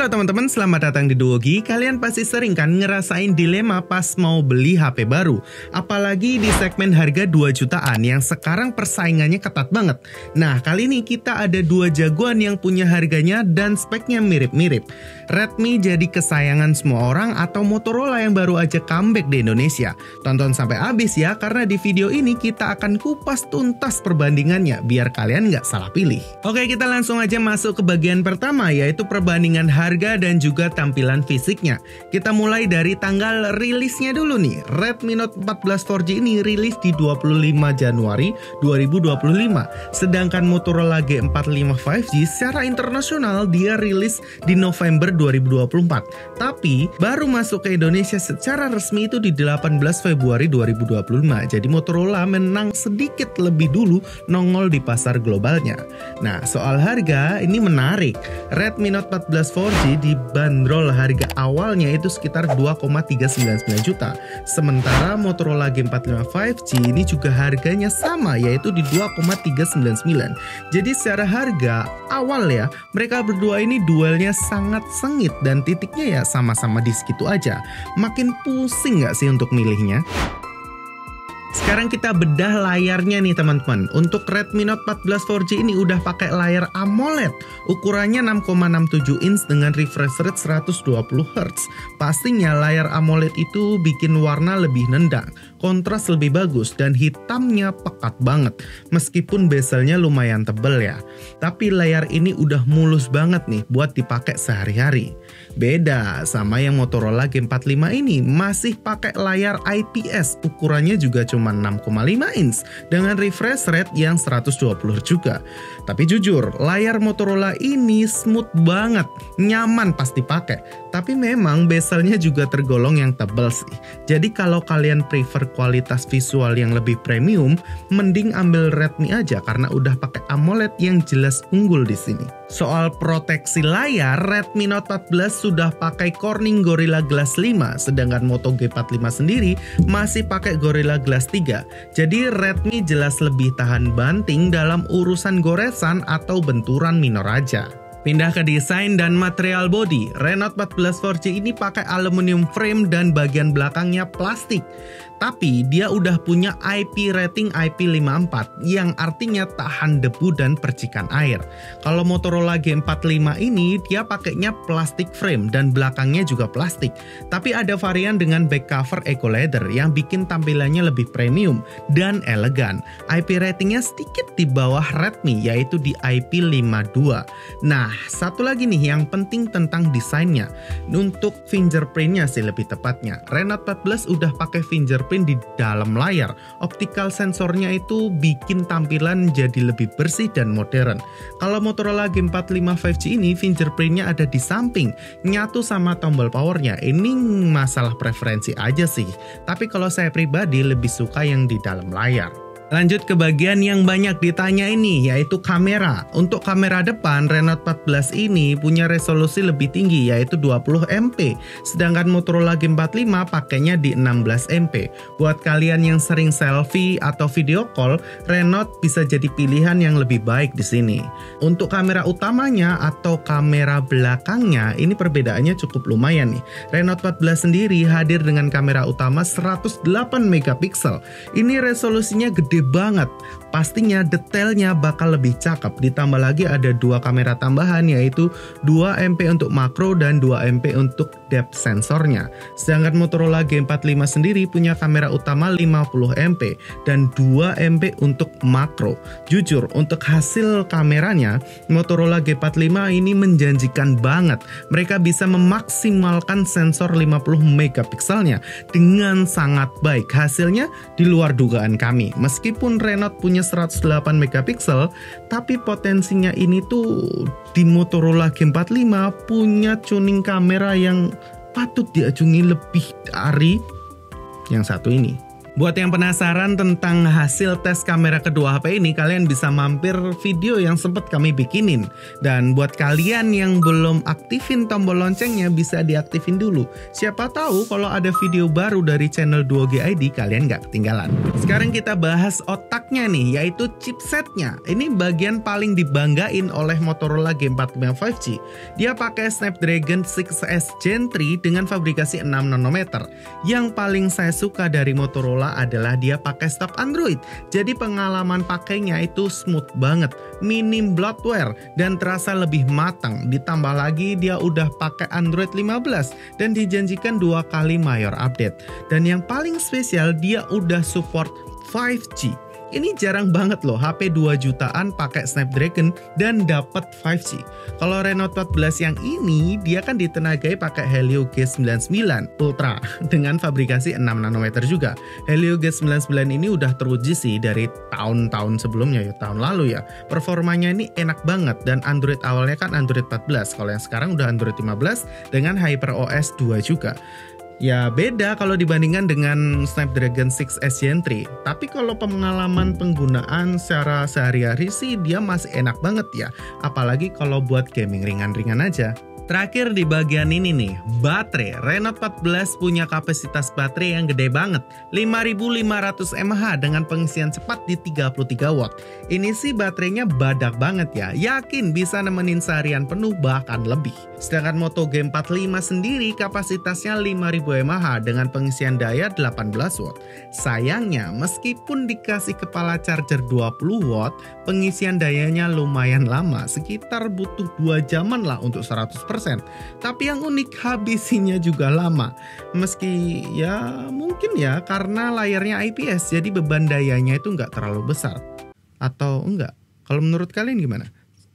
Halo teman-teman, selamat datang di Duogi. Kalian pasti sering kan ngerasain dilema pas mau beli HP baru. Apalagi di segmen harga 2 jutaan yang sekarang persaingannya ketat banget. Nah, kali ini kita ada dua jagoan yang punya harganya dan speknya mirip-mirip. Redmi jadi kesayangan semua orang atau Motorola yang baru aja comeback di Indonesia. Tonton sampai habis ya, karena di video ini kita akan kupas tuntas perbandingannya biar kalian nggak salah pilih. Oke, kita langsung aja masuk ke bagian pertama, yaitu perbandingan harga dan juga tampilan fisiknya. Kita mulai dari tanggal rilisnya dulu nih. Redmi Note 14 4G ini rilis di 25 Januari 2025. Sedangkan Motorola G45 5G secara internasional dia rilis di November 2024. Tapi baru masuk ke Indonesia secara resmi itu di 18 Februari 2025. Jadi Motorola menang sedikit lebih dulu nongol di pasar globalnya. Nah, soal harga ini menarik. Redmi Note 14 4G dibanderol harga awalnya itu sekitar 2,399 juta. Sementara Motorola G45 5G ini juga harganya sama, yaitu di 2,399. Jadi secara harga awal ya, mereka berdua ini duelnya sangat sengit dan titiknya ya sama-sama di situ aja. Makin pusing nggak sih untuk milihnya? Sekarang kita bedah layarnya nih teman-teman. Untuk Redmi Note 14 4G ini udah pakai layar AMOLED. Ukurannya 6,67 inch dengan refresh rate 120 Hz. Pastinya layar AMOLED itu bikin warna lebih nendang, kontras lebih bagus, dan hitamnya pekat banget. Meskipun bezelnya lumayan tebel ya. Tapi layar ini udah mulus banget nih buat dipakai sehari-hari. Beda sama yang Motorola G45 ini, masih pakai layar IPS. Ukurannya juga cuma 6,5 inch dengan refresh rate yang 120 juga. Tapi jujur, layar Motorola ini smooth banget, nyaman pas dipakai. Tapi memang bezelnya juga tergolong yang tebal sih. Jadi kalau kalian prefer kualitas visual yang lebih premium, mending ambil Redmi aja karena udah pakai AMOLED yang jelas unggul di sini. Soal proteksi layar, Redmi Note 14 sudah pakai Corning Gorilla Glass 5, sedangkan Moto G45 sendiri masih pakai Gorilla Glass 3. Jadi Redmi jelas lebih tahan banting dalam urusan goresan atau benturan minor aja. Pindah ke desain dan material body, Renote 14 4G ini pakai aluminium frame dan bagian belakangnya plastik. Tapi dia udah punya IP rating IP54 yang artinya tahan debu dan percikan air. Kalau Motorola G45 ini dia pakainya plastik frame dan belakangnya juga plastik. Tapi ada varian dengan back cover eco leather yang bikin tampilannya lebih premium dan elegan. IP ratingnya sedikit di bawah Redmi, yaitu di IP52. Nah, satu lagi nih yang penting tentang desainnya. Untuk fingerprintnya sih lebih tepatnya. Renote 14 udah pakai fingerprint di dalam layar. Optical sensornya itu bikin tampilan jadi lebih bersih dan modern. Kalau Motorola G45 5G ini fingerprintnya ada di samping, nyatu sama tombol powernya. Ini masalah preferensi aja sih. Tapi kalau saya pribadi lebih suka yang di dalam layar. Lanjut ke bagian yang banyak ditanya ini, yaitu kamera. Untuk kamera depan, Renote 14 ini punya resolusi lebih tinggi, yaitu 20 MP. Sedangkan Motorola G45 pakainya di 16 MP. Buat kalian yang sering selfie atau video call, Renote bisa jadi pilihan yang lebih baik di sini. Untuk kamera utamanya atau kamera belakangnya, ini perbedaannya cukup lumayan nih. Renote 14 sendiri hadir dengan kamera utama 108 megapiksel. Ini resolusinya gede banget. Pastinya detailnya bakal lebih cakep. Ditambah lagi ada dua kamera tambahan, yaitu 2 MP untuk makro dan 2 MP untuk depth sensornya. Sedangkan Motorola G45 sendiri punya kamera utama 50 MP dan 2 MP untuk makro. Jujur, untuk hasil kameranya Motorola G45 ini menjanjikan banget. Mereka bisa memaksimalkan sensor 50 megapikselnya dengan sangat baik. Hasilnya di luar dugaan kami. Meskipun Renote punya 108 megapiksel, tapi potensinya ini tuh di Motorola G45 punya tuning kamera yang patut diacungi lebih dari yang satu ini. Buat yang penasaran tentang hasil tes kamera kedua HP ini, kalian bisa mampir video yang sempat kami bikinin. Dan buat kalian yang belum aktifin tombol loncengnya, bisa diaktifin dulu. Siapa tahu kalau ada video baru dari channel 2G ID, kalian nggak ketinggalan. Sekarang kita bahas otaknya nih, yaitu chipsetnya. Ini bagian paling dibanggain oleh Motorola G45 5G. Dia pakai Snapdragon 6S Gen 3 dengan fabrikasi 6 nanometer. Yang paling saya suka dari Motorola adalah dia pakai stok Android. Jadi pengalaman pakainya itu smooth banget, minim bloatware dan terasa lebih matang. Ditambah lagi dia udah pakai Android 15 dan dijanjikan 2 kali mayor update. Dan yang paling spesial, dia udah support 5G. Ini jarang banget loh HP 2 jutaan pakai Snapdragon dan dapat 5G. Kalau Reno 14 yang ini, dia kan ditenagai pakai Helio G99 Ultra dengan fabrikasi 6 nanometer juga. Helio G99 ini udah teruji sih dari tahun-tahun sebelumnya ya, tahun lalu ya. Performanya ini enak banget dan Android awalnya kan Android 14. Kalau yang sekarang udah Android 15 dengan HyperOS 2 juga. Ya beda kalau dibandingkan dengan Snapdragon 6S Gen 3. Tapi kalau pengalaman penggunaan secara sehari-hari sih dia masih enak banget ya. Apalagi kalau buat gaming ringan-ringan aja. Terakhir di bagian ini nih, baterai. Reno 14 punya kapasitas baterai yang gede banget, 5500 mAh dengan pengisian cepat di 33 watt. Ini sih baterainya badak banget ya, yakin bisa nemenin seharian penuh bahkan lebih. Sedangkan Moto G45 sendiri kapasitasnya 5000 mAh dengan pengisian daya 18 watt. Sayangnya, meskipun dikasih kepala charger 20 watt, pengisian dayanya lumayan lama, sekitar butuh 2 jaman lah untuk 100%. Tapi yang unik, habisinya juga lama. Meski ya mungkin ya karena layarnya IPS, jadi beban dayanya itu nggak terlalu besar. Atau enggak? Kalau menurut kalian gimana?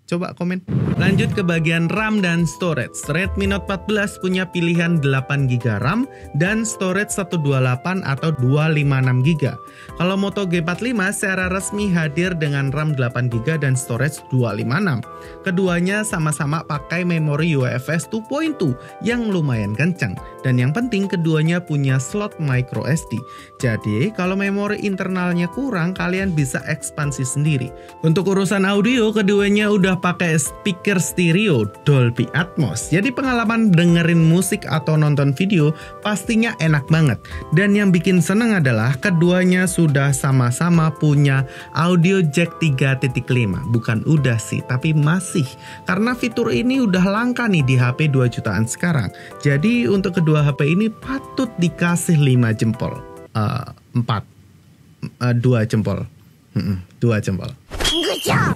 Coba komen. Lanjut ke bagian RAM dan storage. Redmi Note 14 punya pilihan 8GB RAM dan storage 128 atau 256GB. Kalau Moto G45 secara resmi hadir dengan RAM 8GB dan storage 256. Keduanya sama-sama pakai memori UFS 2.2 yang lumayan kencang. Dan yang penting keduanya punya slot micro SD. Jadi kalau memori internalnya kurang, kalian bisa ekspansi sendiri. Untuk urusan audio, keduanya udah pakai speaker stereo Dolby Atmos. Jadi pengalaman dengerin musik atau nonton video pastinya enak banget. Dan yang bikin seneng adalah keduanya sudah sama-sama punya audio jack 3.5. Bukan udah sih, tapi masih. Karena fitur ini udah langka nih di HP 2 jutaan sekarang. Jadi untuk kedua HP ini patut dikasih 5 jempol. 2 jempol. 2 jempol.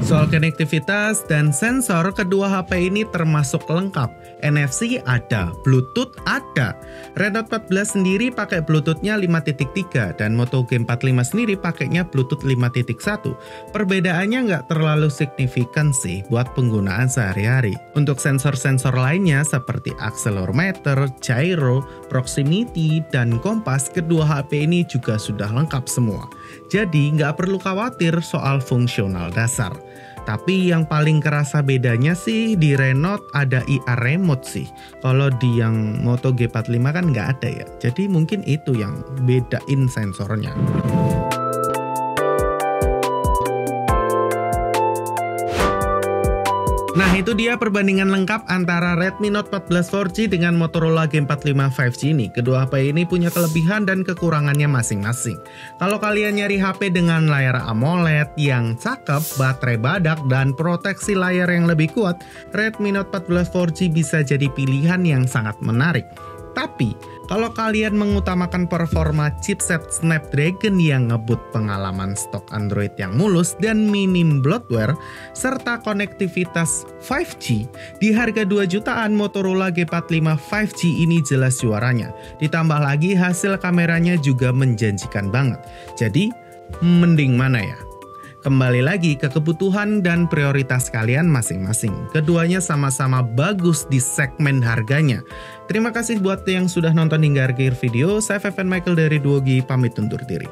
Soal konektivitas dan sensor, kedua HP ini termasuk lengkap. NFC ada, Bluetooth ada. Reno 14 sendiri pakai Bluetooth-nya 5.3 dan Moto G45 sendiri pakainya Bluetooth 5.1. Perbedaannya nggak terlalu signifikan sih buat penggunaan sehari-hari. Untuk sensor-sensor lainnya seperti accelerometer, gyro, proximity, dan kompas, kedua HP ini juga sudah lengkap semua. Jadi nggak perlu khawatir soal fungsional dasar. Tapi yang paling kerasa bedanya sih di Reno ada IR remote sih. Kalau di yang Moto G45 kan nggak ada ya. Jadi mungkin itu yang bedain sensornya. Nah itu dia perbandingan lengkap antara Redmi Note 14 4G dengan Motorola G45 5G ini. Kedua HP ini punya kelebihan dan kekurangannya masing-masing. Kalau kalian nyari HP dengan layar AMOLED yang cakep, baterai badak, dan proteksi layar yang lebih kuat, Redmi Note 14 4G bisa jadi pilihan yang sangat menarik. Tapi, kalau kalian mengutamakan performa chipset Snapdragon yang ngebut pengalaman stok Android yang mulus dan minim bloatware, serta konektivitas 5G, di harga 2 jutaan Motorola G45 5G ini jelas juaranya. Ditambah lagi hasil kameranya juga menjanjikan banget. Jadi, mending mana ya? Kembali lagi ke kebutuhan dan prioritas kalian masing-masing. Keduanya sama-sama bagus di segmen harganya. Terima kasih buat yang sudah nonton hingga akhir video. Saya Feven Michael dari 2G pamit undur diri.